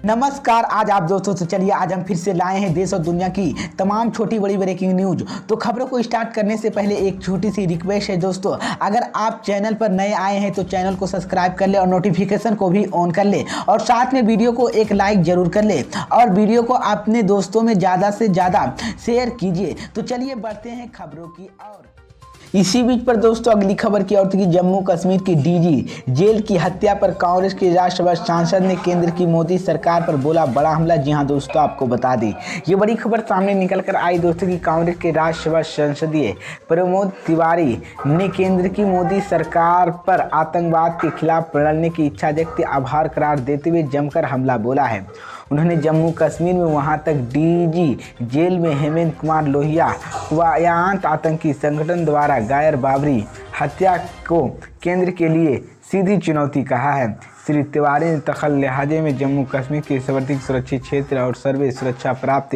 नमस्कार। आज आप दोस्तों से चलिए आज हम फिर से लाए हैं देश और दुनिया की तमाम छोटी बड़ी ब्रेकिंग न्यूज। तो खबरों को स्टार्ट करने से पहले एक छोटी सी रिक्वेस्ट है दोस्तों, अगर आप चैनल पर नए आए हैं तो चैनल को सब्सक्राइब कर ले और नोटिफिकेशन को भी ऑन कर ले और साथ में वीडियो को एक लाइक जरूर कर ले और वीडियो को अपने दोस्तों में ज़्यादा से ज़्यादा शेयर कीजिए। तो चलिए बढ़ते हैं खबरों की ओर। इसी बीच पर दोस्तों अगली खबर की ओर की जम्मू कश्मीर की डीजी जेल की हत्या पर कांग्रेस के राज्यसभा सांसद ने केंद्र की मोदी सरकार पर बोला बड़ा हमला। जी हां दोस्तों, आपको बता दें ये बड़ी खबर सामने निकल कर आई दोस्तों की कांग्रेस के राज्यसभा संसदीय प्रमोद तिवारी ने केंद्र की मोदी सरकार पर आतंकवाद के खिलाफ लड़ने की इच्छा व्यक्त आभार करार देते हुए जमकर हमला बोला है। उन्होंने जम्मू कश्मीर में वहां तक डीजी जेल में हेमंत कुमार लोहिया वायांत आतंकी संगठन द्वारा गायर बाबरी हत्या को केंद्र के लिए सीधी चुनौती कहा है। श्री तिवारी ने तखल लिहाजे में जम्मू कश्मीर के सर्वाधिक सुरक्षित क्षेत्र और सर्वे सुरक्षा प्राप्त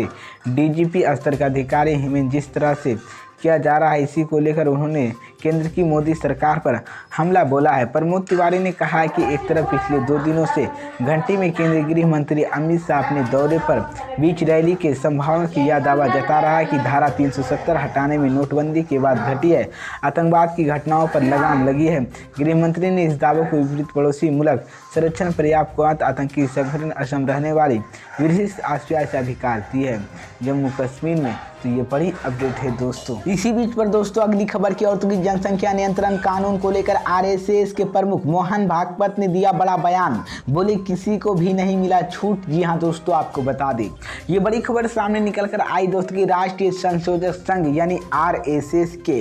डीजीपी स्तर का अधिकारी हेमंत जिस तरह से किया जा रहा है, इसी को लेकर उन्होंने केंद्र की मोदी सरकार पर हमला बोला है। प्रमोद तिवारी ने कहा है कि एक तरफ पिछले 2 दिनों से घंटी में केंद्रीय गृह मंत्री अमित शाह अपने दौरे पर बीच रैली के संभावना की यह दावा जता रहा है कि धारा 370 हटाने में नोटबंदी के बाद घटी है आतंकवाद की घटनाओं पर लगाम लगी है। गृह मंत्री ने इस दावों को विपरीत पड़ोसी मुल्क संरक्षण पर्याप्त आतंकी संगठन असम रहने वाली विशिष्ट आश्रय से अधिकार दी है जम्मू कश्मीर में। तो ये बड़ी अपडेट है दोस्तों। इसी बीच पर दोस्तों अगली खबर की औरतों की जनसंख्या नियंत्रण कानून को लेकर आरएसएस के प्रमुख मोहन भागवत ने दिया बड़ा बयान, बोले किसी को भी नहीं मिला छूट। जी हां दोस्तों, आपको बता दें ये बड़ी खबर सामने निकल कर आई दोस्तों की राष्ट्रीय संशोधक संघ यानी आरएसएस के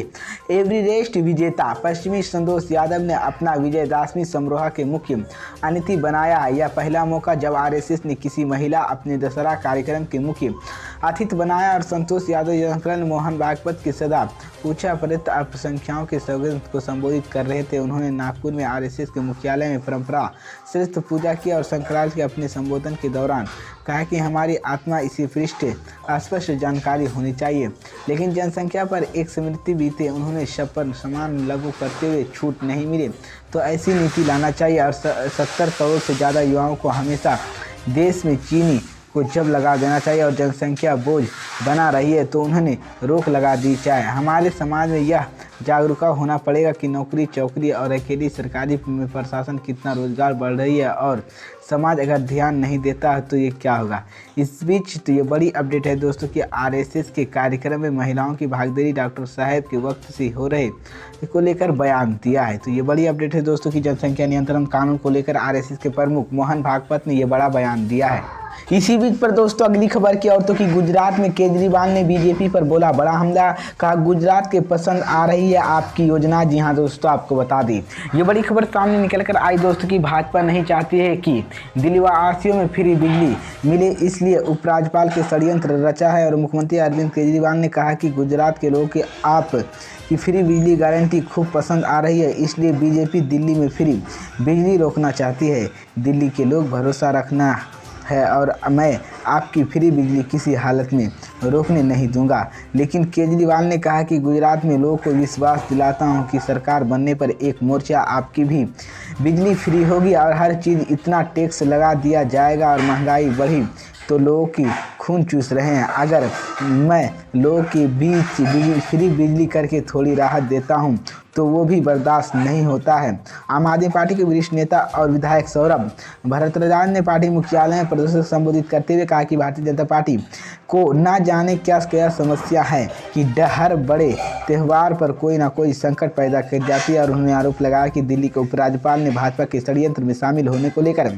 एवरेस्ट विजेता पश्चिमी संतोष यादव ने अपना विजयदशमी समारोह के मुख्य अतिथि बनाया है। यह पहला मौका जब आरएसएस ने किसी महिला अपने दशहरा कार्यक्रम के मुख्य अतिथि बनाया और संतोष यादव जनकरण मोहन भागवत की सदा पूछा परित अल्पसंख्याओं के स्वागत को संबोधित कर रहे थे। उन्होंने नागपुर में आरएसएस के मुख्यालय में परंपरा श्रेष्ठ पूजा की और संक्रांति के अपने संबोधन के दौरान कहा कि हमारी आत्मा इसी पृष्ठ स्पष्ट जानकारी होनी चाहिए, लेकिन जनसंख्या पर एक स्मृति बीते। उन्होंने शपथ समान लागू करते हुए छूट नहीं मिले तो ऐसी नीति लाना चाहिए और 70 करोड़ से ज़्यादा युवाओं को हमेशा देश में चीनी को जब लगा देना चाहिए और जनसंख्या बोझ बना रही है तो उन्होंने रोक लगा दी जाए। हमारे समाज में यह जागरूकता होना पड़ेगा कि नौकरी चौकरी और अकेली सरकारी में प्रशासन कितना रोजगार बढ़ रही है और समाज अगर ध्यान नहीं देता है तो ये क्या होगा। इस बीच तो ये बड़ी अपडेट है दोस्तों कि आरएसएस के कार्यक्रम में महिलाओं की भागीदारी डॉक्टर साहब के वक्त से हो रहे को लेकर बयान दिया है। तो ये बड़ी अपडेट है दोस्तों कि जनसंख्या नियंत्रण कानून को लेकर आरएसएस के प्रमुख मोहन भागवत ने यह बड़ा बयान दिया है। इसी बीच पर दोस्तों अगली खबर की औरतों की गुजरात में केजरीवाल ने बीजेपी पर बोला बड़ा हमला, कहा गुजरात के पसंद आ रही है आपकी योजना। जी हां दोस्तों, आपको बता दें ये बड़ी खबर सामने निकल कर आई दोस्तों की भाजपा नहीं चाहती है कि दिल्लीवासियों में फ्री बिजली मिले, इसलिए उपराज्यपाल के षड्यंत्र रचा है। और मुख्यमंत्री अरविंद केजरीवाल ने कहा कि गुजरात के लोगों के आप की फ्री बिजली गारंटी खूब पसंद आ रही है, इसलिए बीजेपी दिल्ली में फ्री बिजली रोकना चाहती है। दिल्ली के लोग भरोसा रखना है और मैं आपकी फ्री बिजली किसी हालत में रोकने नहीं दूंगा। लेकिन केजरीवाल ने कहा कि गुजरात में लोगों को विश्वास दिलाता हूं कि सरकार बनने पर एक मोर्चा आपकी भी बिजली फ्री होगी और हर चीज़ इतना टैक्स लगा दिया जाएगा और महंगाई बढ़ी तो लोगों की खून चूस रहे हैं। अगर मैं लोगों के बीच फ्री बिजली करके थोड़ी राहत देता हूं तो वो भी बर्दाश्त नहीं होता है। आम आदमी पार्टी के वरिष्ठ नेता और विधायक सौरभ भरद्वाज ने पार्टी मुख्यालय में प्रदर्शन संबोधित करते हुए कहा कि भारतीय जनता पार्टी को न जाने क्या समस्या है कि हर बड़े त्यौहार पर कोई ना कोई संकट पैदा कर जाती है। और उन्होंने आरोप लगाया कि दिल्ली के उपराज्यपाल ने भाजपा के षड्यंत्र में शामिल होने को लेकर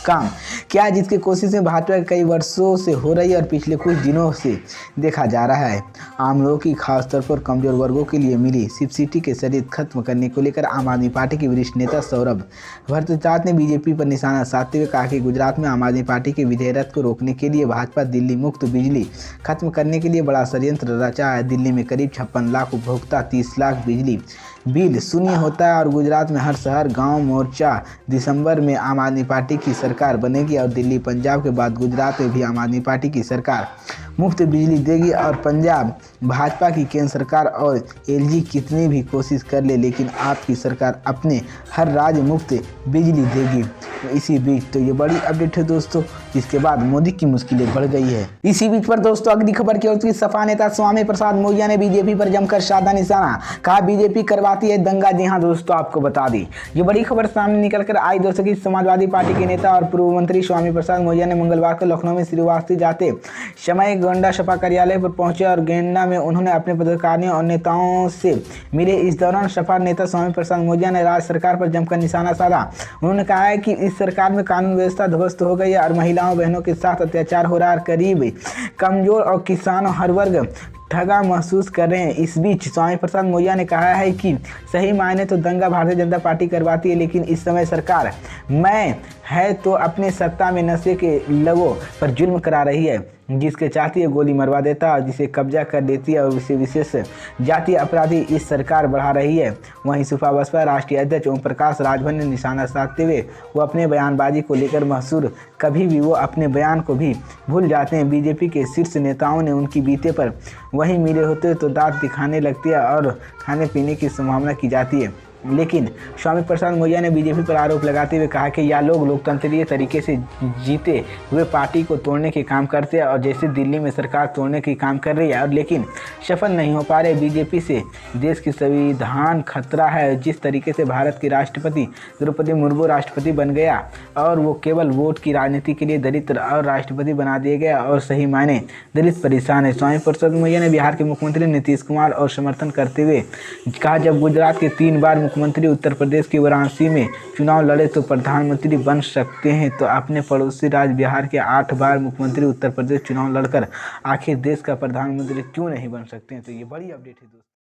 काम क्या जिसकी कोशिश में भाजपा कई वर्षों से हो रही है और पिछले कुछ दिनों से देखा जा रहा है। आम लोगों की खासतौर पर कमजोर वर्गों के लिए मिली सब्सिडी के शर्त खत्म करने को लेकर आम आदमी पार्टी के वरिष्ठ नेता सौरभ भरद्वाज ने बीजेपी पर निशाना साधते हुए कहा कि गुजरात में आम आदमी पार्टी के विधेयक को रोकने के लिए भाजपा दिल्ली मुक्त बिजली खत्म करने के लिए बड़ा षड्यंत्र रचा है। दिल्ली में करीब 56 लाख उपभोक्ता 30 लाख बिजली बिल शून्य होता है और गुजरात में हर शहर गांव मोर्चा दिसंबर में आम आदमी पार्टी की सरकार बनेगी और दिल्ली पंजाब के बाद गुजरात में भी आम आदमी पार्टी की सरकार मुफ्त बिजली देगी। और पंजाब भाजपा की केंद्र सरकार और एलजी कितनी भी कोशिश कर ले, लेकिन आपकी सरकार अपने हर राज्य मुफ्त बिजली देगी। इसी बीच तो ये बड़ी अपडेट है दोस्तों, जिसके बाद मोदी की मुश्किलें बढ़ गई है। इसी बीच पर दोस्तों अगली खबर की ओर से सपा नेता स्वामी प्रसाद मौर्य ने बीजेपी पर जमकर साधा निशाना, कहा बीजेपी करवाती है दंगा। जी हां दोस्तों, आपको बता दी ये बड़ी खबर सामने निकल कर आई दोस्तों कि समाजवादी पार्टी के नेता और पूर्व मंत्री स्वामी प्रसाद मौर्य ने मंगलवार को लखनऊ में श्रीवास्तव जाते समय गोंडा सपा कार्यालय पर पहुंचे और गोंडा में उन्होंने अपने पदाधिकारियों और नेताओं से मिले। इस दौरान सपा नेता स्वामी प्रसाद मौर्य ने राज्य सरकार पर जमकर निशाना साधा। उन्होंने कहा है कि इस सरकार में कानून व्यवस्था ध्वस्त हो गई है और महिलाओं बहनों के साथ अत्याचार हो रहा है। करीब कमजोर और किसानों हर वर्ग ठगा महसूस कर रहे हैं। इस बीच स्वामी प्रसाद मौर्य ने कहा है कि सही मायने तो दंगा भारतीय जनता पार्टी करवाती है, लेकिन इस समय सरकार मैं है तो अपने सत्ता में नशे के लोगों पर जुल्म करा रही है। जिसके चाहती है गोली मरवा देता है, जिसे कब्जा कर लेती है और उसे विशेष जातीय अपराधी इस सरकार बढ़ा रही है। वहीं सुपा बसपा राष्ट्रीय अध्यक्ष ओम प्रकाश राजभर ने निशाना साधते हुए वो अपने बयानबाजी को लेकर महसूर, कभी भी वो अपने बयान को भी भूल जाते हैं। बीजेपी के शीर्ष नेताओं ने उनकी बीते पर वहीं मिले होते तो दांत दिखाने लगती है और खाने पीने की संभावना की जाती है। लेकिन स्वामी प्रसाद मौर्य ने बीजेपी पर आरोप लगाते हुए कहा कि यह लोग लोकतंत्रीय तरीके से जीते हुए पार्टी को तोड़ने के काम करते हैं और जैसे दिल्ली में सरकार तोड़ने के काम कर रही है और लेकिन सफल नहीं हो पा रहे। बीजेपी से देश की संविधान खतरा है। जिस तरीके से भारत की राष्ट्रपति द्रौपदी मुर्मू राष्ट्रपति बन गया और वो केवल वोट की राजनीति के लिए दलित और राष्ट्रपति बना दिया गया और सही मायने दलित परेशान है। स्वामी प्रसाद मौर्य ने बिहार के मुख्यमंत्री नीतीश कुमार और समर्थन करते हुए कहा, जब गुजरात के 3 बार मुख्यमंत्री उत्तर प्रदेश की वाराणसी में चुनाव लड़े तो प्रधानमंत्री बन सकते हैं, तो अपने पड़ोसी राज्य बिहार के 8 बार मुख्यमंत्री उत्तर प्रदेश चुनाव लड़कर आखिर देश का प्रधानमंत्री क्यों नहीं बन सकते हैं। तो ये बड़ी अपडेट है दोस्तों।